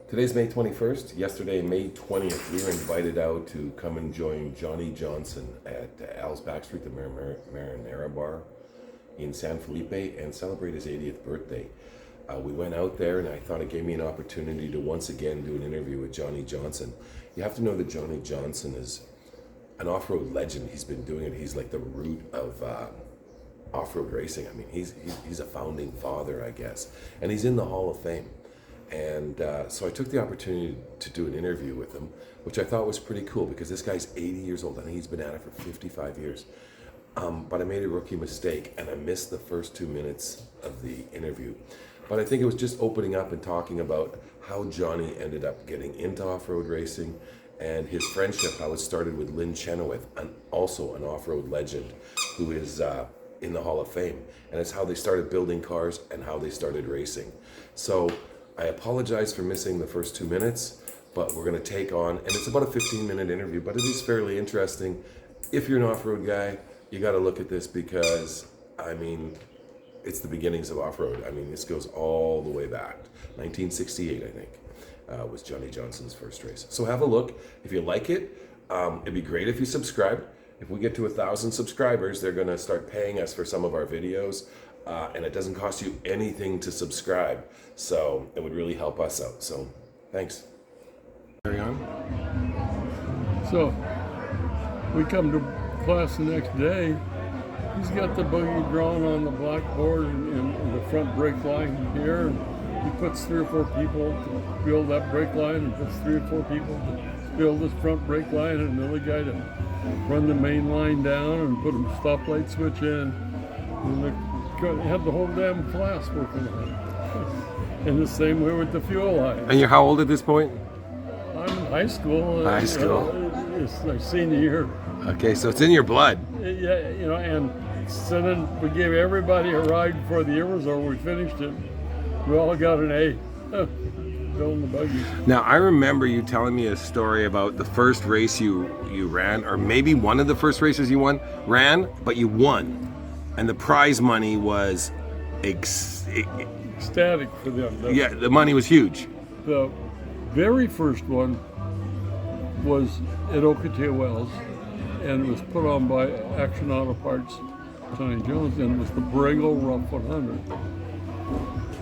Today's May 21st. Yesterday, May 20th, we were invited out to come and join Johnny Johnson at Al's Backstreet, the Marinara Bar in San Felipe, and celebrate his 80th birthday. We went out there, and I thought it gave me an opportunity to once again do an interview with Johnny Johnson. You have to know that Johnny Johnson is an off-road legend. He's been doing it. He's like the root of off-road racing. I mean, he's a founding father, I guess, and he's in the Hall of Fame. And so I took the opportunity to do an interview with him, which I thought was pretty cool because this guy's 80 years old. I think he's been at it for 55 years. But I made a rookie mistake and I missed the first 2 minutes of the interview. But I think it was just opening up and talking about how Johnny ended up getting into off-road racing and his friendship, how it started with Lynn Chenoweth, also an off-road legend who is in the Hall of Fame. And it's how they started building cars and how they started racing. So I apologize for missing the first 2 minutes, but we're going to take on, and it's about a 15-minute interview, but it is fairly interesting. If you're an off-road guy, you got to look at this because, I mean, it's the beginnings of off-road. I mean, this goes all the way back. 1968, I think, was Johnny Johnson's first race. So have a look. If you like it, it'd be great if you subscribe. If we get to 1,000 subscribers, they're going to start paying us for some of our videos. And it doesn't cost you anything to subscribe. So it would really help us out. So thanks. Carry on. So we come to class the next day. He's got the buggy drawn on the blackboard and the front brake line here. And he puts 3 or 4 people to build that brake line and puts 3 or 4 people to build this front brake line and another guy to run the main line down and put a stoplight switch in. And had the whole damn class working on it. And the same way with the fuel line. And you're how old at this point? I'm in high school. High school. It's my senior year. Okay, so it's in your blood. Yeah, and so then we gave everybody a ride before the year was over. We finished it. We all got an A. Building the buggies. Now, I remember you telling me a story about the first race you ran, or maybe one of the first races you ran, but you won. And the prize money was ecstatic for them. Yeah, the money was huge. The very first one was at Ocotillo Wells, and it was put on by Action Auto Parts, Johnny Jones, and it was the Borrego Rough 100. It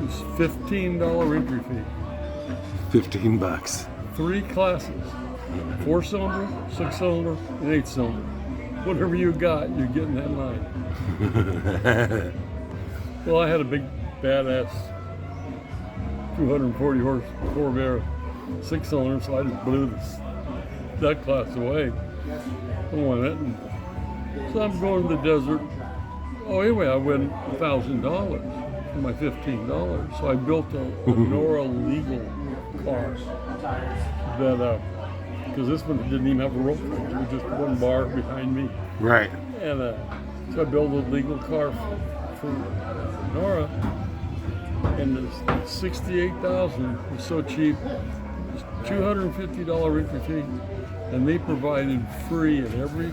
was $15 entry fee. $15. 3 classes, 4-cylinder, 6-cylinder, and 8-cylinder. Whatever you got, you're getting that line. Well, I had a big, badass 240 horse Corvair 6-cylinder, so I just blew that class away. I won it. And so I'm going to the desert. Oh, anyway, I win $1,000 for my $15. So I built a Nora legal car that, because this one didn't even have a rope. It was just one bar behind me. Right. And so I built a legal car for Nora, and the $68,000 was so cheap. It was $250 entry fee, and they provided free at every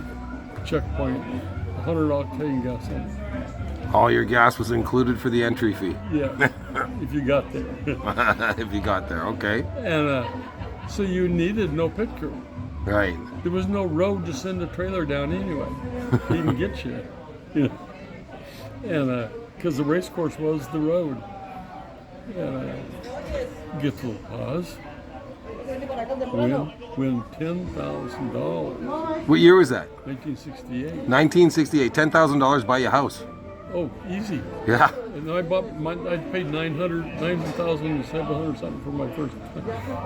checkpoint 100 octane gasoline. All your gas was included for the entry fee. Yeah, if you got there. If you got there, okay. And so you needed no pit crew. Right. There was no road to send a trailer down anyway. To even get you. And because the race course was the road. And get a little pause. Win $10,000. What year was that? 1968. 1968. $10,000 buy your house. Oh, easy. Yeah. And I paid $9,700 something for my first,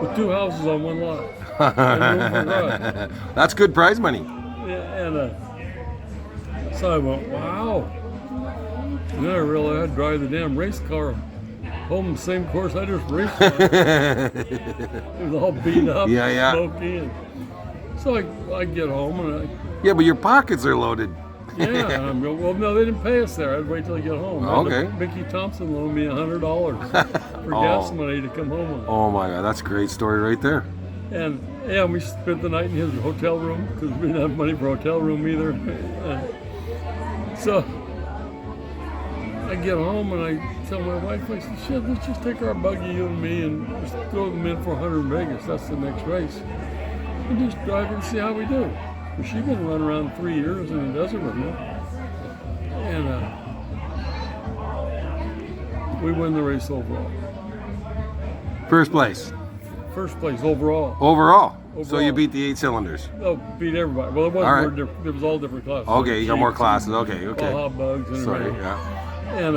with 2 houses on one lot. And room for garage. That's good prize money. Yeah, and so I went, wow. And then I realized I'd drive the damn race car home the same course I just raced on. It was all beat up, smoky. And so I get home and yeah, but your pockets are loaded. Yeah, and I'm going, well, no, they didn't pay us there. I'd wait till I get home. Okay. Mickey Thompson loaned me $100 for gas money to come home on. Oh my God, that's a great story right there. And yeah, we spent the night in his hotel room because we didn't have money for a hotel room either. So I get home and I tell my wife, I said, shit, let's just take our buggy, you and me, and just throw them in for 100 in Vegas. That's the next race. And just drive and see how we do. Well, she's been running around 3 years in the desert with me. And we win the race overall. First place. First place overall. Overall. So Overall. you beat the 8 cylinders. Oh, beat everybody. Well, it wasn't. All right. It was all different classes. Okay, you got more Jeeps classes. and Okay. Baja bugs and Sorry. everything. Yeah. And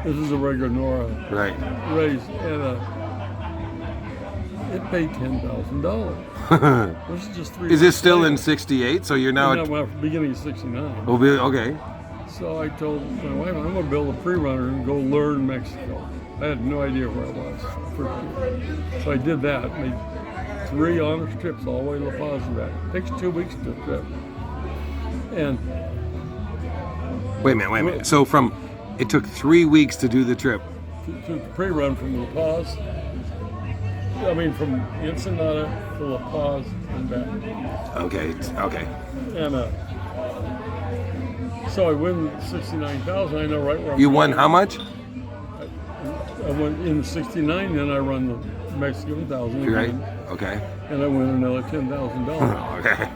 this is a regular Nora Right. race, and it paid $10,000. This is just 3 Is this weeks still later. in '68? So you're now at. No, beginning of '69. Okay. So I told my wife, I'm going to build a pre-runner and go learn Mexico. I had no idea where I was first year. So I did that, made 3 honors trips all the way to La Paz and back. It takes 2 weeks to trip. And Wait a minute. So it took 3 weeks to do the trip. to pre-run from La Paz, I mean from Ensenada to La Paz and back. Okay. And so I win 69,000. I know right where I'm You won going. how much? I went in '69, then I run the Mexican 1,000 Right. again, Okay. and I win another $10,000. Okay.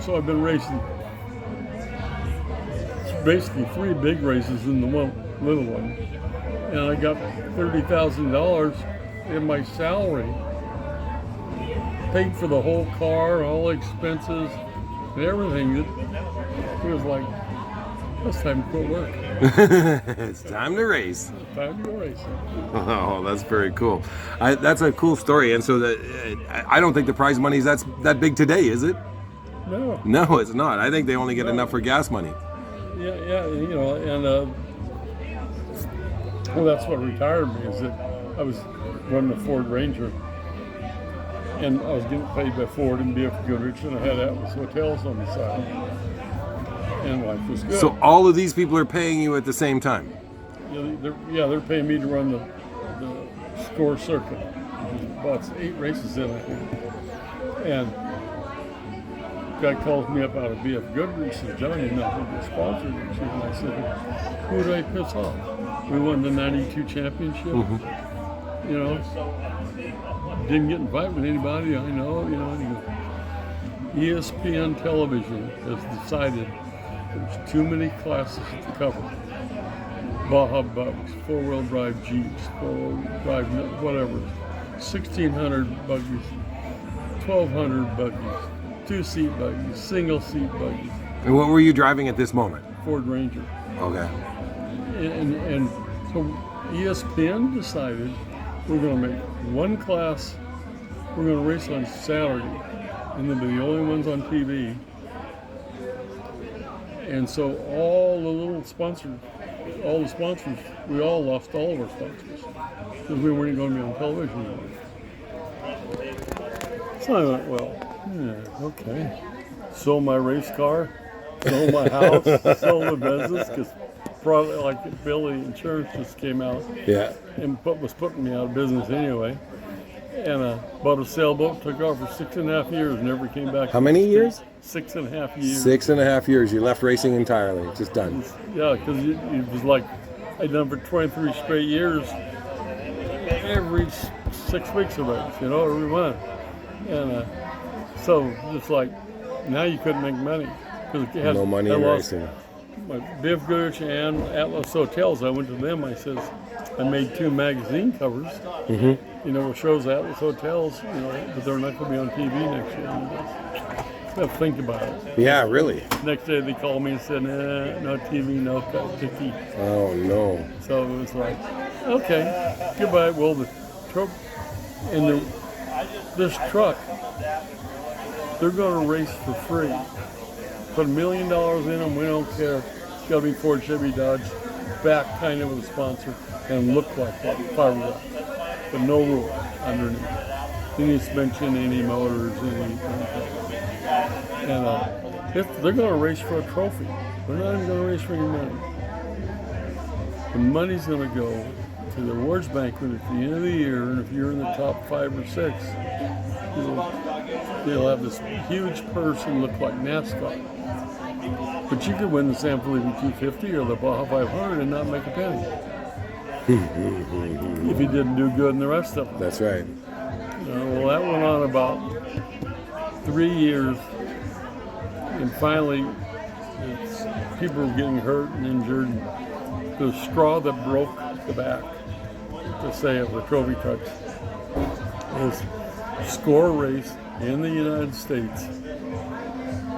So I've been racing basically 3 big races in the one little one, and I got $30,000 in my salary, paid for the whole car, all expenses, and everything. It was like, it's time to quit work. It's time to race. Time to go racing. Oh, that's very cool. That's a cool story. And so I don't think the prize money is that big today, is it? No. No, it's not. I think they only get enough for gas money. Yeah, you know, and well, that's what retired me, is that I was running a Ford Ranger, and I was getting paid by Ford and BF Goodrich, and I had Atlas Hotels on the side, and life was good. So all of these people are paying you at the same time. They're paying me to run the score circuit. About 8 races in, I think. And guy calls me up out of BF Goodrich and says, John, you're not going to get sponsored. And I said, who did I piss off? We won the '92 championship. Mm-hmm. You know, didn't get invited with anybody I know. You know, and he goes, ESPN television has decided there's too many classes to cover. Baja bugs, 4-wheel drive Jeeps, 4-wheel drive whatever, 1,600 buggies, 1,200 buggies, 2-seat buggies, single-seat buggies. And what were you driving at this moment? Ford Ranger. Okay. And so ESPN decided we're going to make one class, we're going to race on Saturday, and they'll be the only ones on TV. And so all the sponsors, we all lost all of our sponsors because we weren't going to be on television anymore. So I went, well, yeah, okay. Sold my race car, sold my house, sold the business, because probably like Billy Insurance just came out Yeah. and was putting me out of business anyway. And bought a sailboat, took off for 6.5 years, never came back. How many years? 6.5 years. 6.5 years. You left racing entirely. Just done. Yeah, because it was like I'd done for 23 straight years, every 6 weeks a race, you know, every month. And so just like, now you couldn't make money. Because No money in racing. My Biff Goodrich and Atlas Hotels, I went to them, I says, I made 2 magazine covers, you know, it shows Atlas Hotels, you know, but they're not going to be on TV next year. So think about it. Yeah, really. Next day they called me and said, no TV, no cookie. Oh, no. So it was like, okay, goodbye. Well, the truck, and this truck, they're going to race for free. Put $1 million in them, we don't care. It's got to be Ford, Chevy, Dodge, back kind of with a sponsor, and look like that, fiberglass, but no roof underneath. Any suspension, any motors, anything. And if they're going to race for a trophy, they're not even going to race for any money. The money's going to go to the awards banquet at the end of the year, and if you're in the top 5 or 6, they'll have this huge purse and look like NASCAR. But you could win the San Felipe 250 or the Baja 500 and not make a penny. If you didn't do good in the rest of them. That's right. Well, that went on about 3 years. And finally, people were getting hurt and injured. The straw that broke the back, to say, of the trophy trucks was score race in the United States,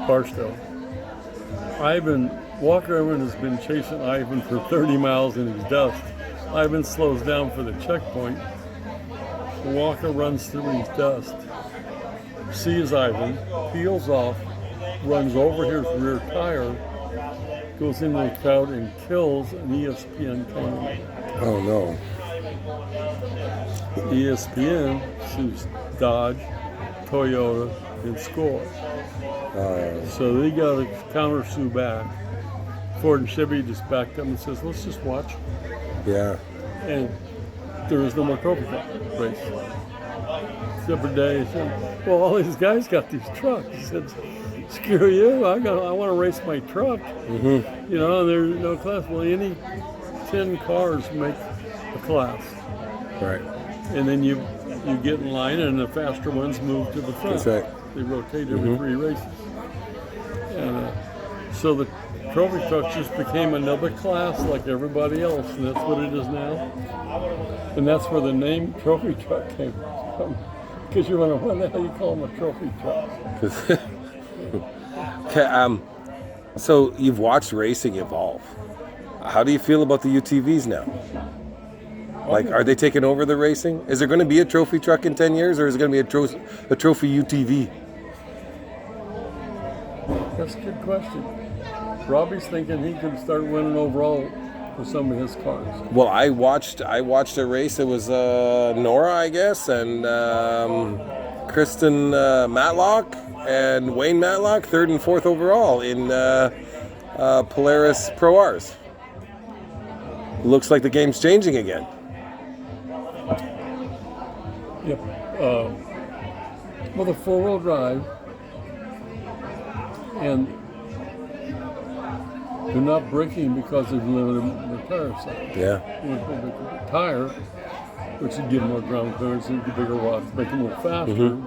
Barstow. Walker Evans has been chasing Ivan for 30 miles in his dust. Ivan slows down for the checkpoint. Walker runs through his dust, sees Ivan, peels off, runs over his rear tire, goes into the crowd and kills an ESPN cameraman. Oh no. ESPN sues Dodge, Toyota, and Score. So they got to counter sue back. Ford and Chevy just backed up and says, let's just watch. Yeah. And there was no more trophy truck race. Except for Day said, well, all these guys got these trucks. He said, screw you, I want to race my truck. Mm-hmm. There's no class. Well, any 10 cars make a class. Right. And then you get in line and the faster ones move to the front. That's right. They rotate every 3 races. And so the trophy truck just became another class like everybody else, and that's what it is now. And that's where the name trophy truck came from. Because you're wondering, why the hell you call them a trophy truck? Okay, so you've watched racing evolve. How do you feel about the UTVs now? Like, are they taking over the racing? Is there going to be a trophy truck in 10 years, or is it going to be a trophy UTV? That's a good question. Robbie's thinking he can start winning overall with some of his cars. Well, I watched a race. It was Nora, I guess, and Kristen Matlock and Wayne Matlock, 3rd and 4th overall in Polaris Pro Rs. Looks like the game's changing again. Yep. Well, the 4-wheel drive, and they're not braking because they've limited the tire size. Yeah. The tire, which would give more ground clearance, and the bigger watts, make them a little faster,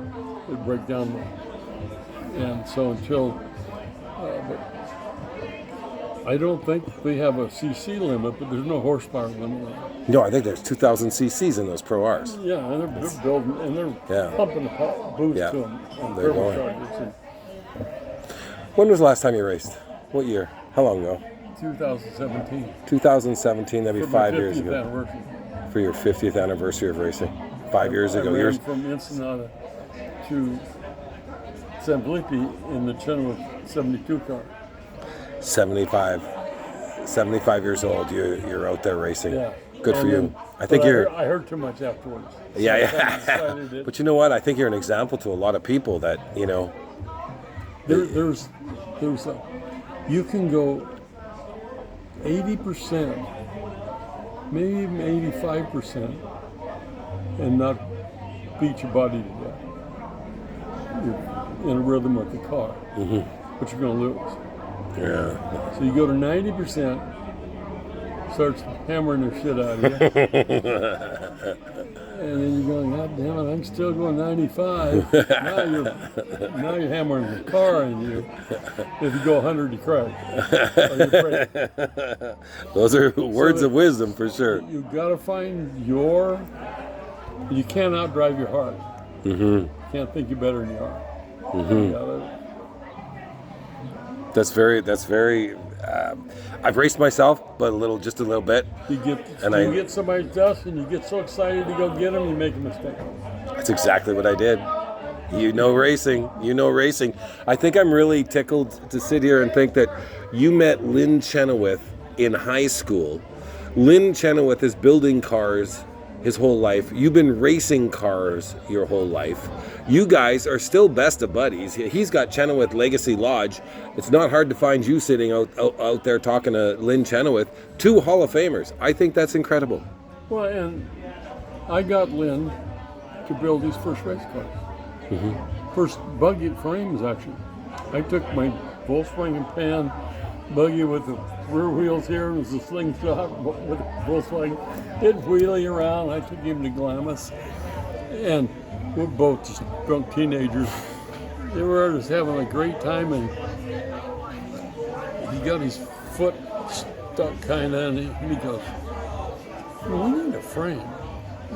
it'd break down more. And so until, but I don't think they have a CC limit, but there's no horsepower limit on it. No, I think there's 2,000 cc's in those Pro Rs. Yeah, and they're building, and they're pumping the boost to them. They're going. When was the last time you raced? What year? How long ago? 2017. 2017, that'd be 5 years ago. Anniversary. For your 50th anniversary of racing. 5 years ago. I ran from Ensenada to San Felipe in the Chenoweth 72 car. 75 years old, you're out there racing. Yeah. Good for you. I think you're... I heard too much afterwards. Yeah. But you know what? I think you're an example to a lot of people that, There's you can go 80%, maybe even 85%, and not beat your body to death. You're in a rhythm with the car, but you're going to lose. Yeah. So you go to 90%, starts hammering the shit out of you, and then you're going, God damn it, I'm still going 95. now you're hammering the car in you. If you go 100, you crash. Those are words of wisdom for sure. You got to find you can't outdrive your heart. You can't think you're better than you are. That's very. I've raced myself, but just a little bit. You get somebody's dust, and you get so excited to go get them, you make a mistake. That's exactly what I did. Racing. I think I'm really tickled to sit here and think that you met Lynn Chenoweth in high school. Lynn Chenoweth is building cars his whole life. You've been racing cars your whole life. You guys are still best of buddies. He's got Chenoweth Legacy Lodge. It's not hard to find you sitting out there talking to Lynn Chenoweth. 2 Hall of Famers. I think that's incredible. Well, and I got Lynn to build his first race cars. First buggy frames, actually. I took my Volkswagen Pan buggy with the rear wheels here, and it was a slingshot with a Volkswagen. It wheelie around. I took him to Glamis, and we're both just drunk teenagers. They were just having a great time, and he got his foot stuck kind of, and he goes, well, we need a frame.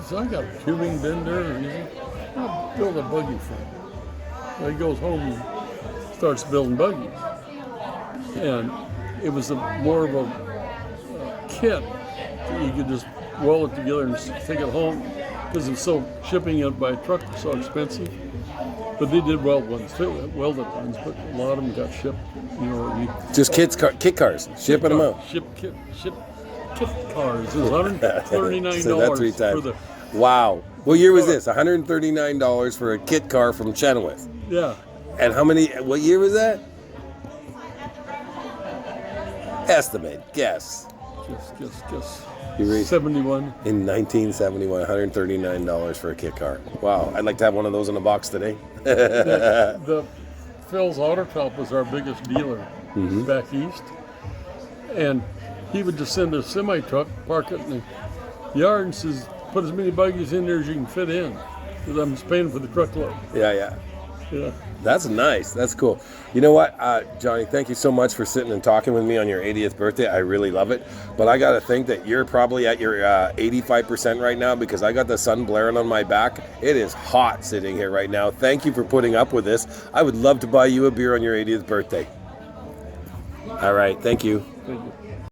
So I got a tubing bender, and he said, I'll build a buggy frame. So he goes home and starts building buggies. And it was more of a kit that you could just weld it together and just take it home, because it's so, shipping it by truck was so expensive. But they did weld ones too, welded ones, but a lot of them got shipped. You know, Just kit cars, shipping them out. Ship kit cars. It was $139 So that's 3 for times. the. Wow. What year was this? $139 for a kit car from Chenoweth. Yeah. And what year was that? Estimate, guess. Just. You read 71. in 1971, $139 for a kit car. Wow, I'd like to have one of those in a box today. The Phil's Auto Shop was our biggest dealer back east, and he would just send a semi truck, park it in the yard, and says, "Put as many buggies in there as you can fit in," because I'm just paying for the truckload. Yeah. Yeah. That's nice. That's cool. You know what, Johnny, thank you so much for sitting and talking with me on your 80th birthday. I really love it. But I got to think that you're probably at your 85% right now, because I got the sun blaring on my back. It is hot sitting here right now. Thank you for putting up with this. I would love to buy you a beer on your 80th birthday. All right. Thank you. Thank you.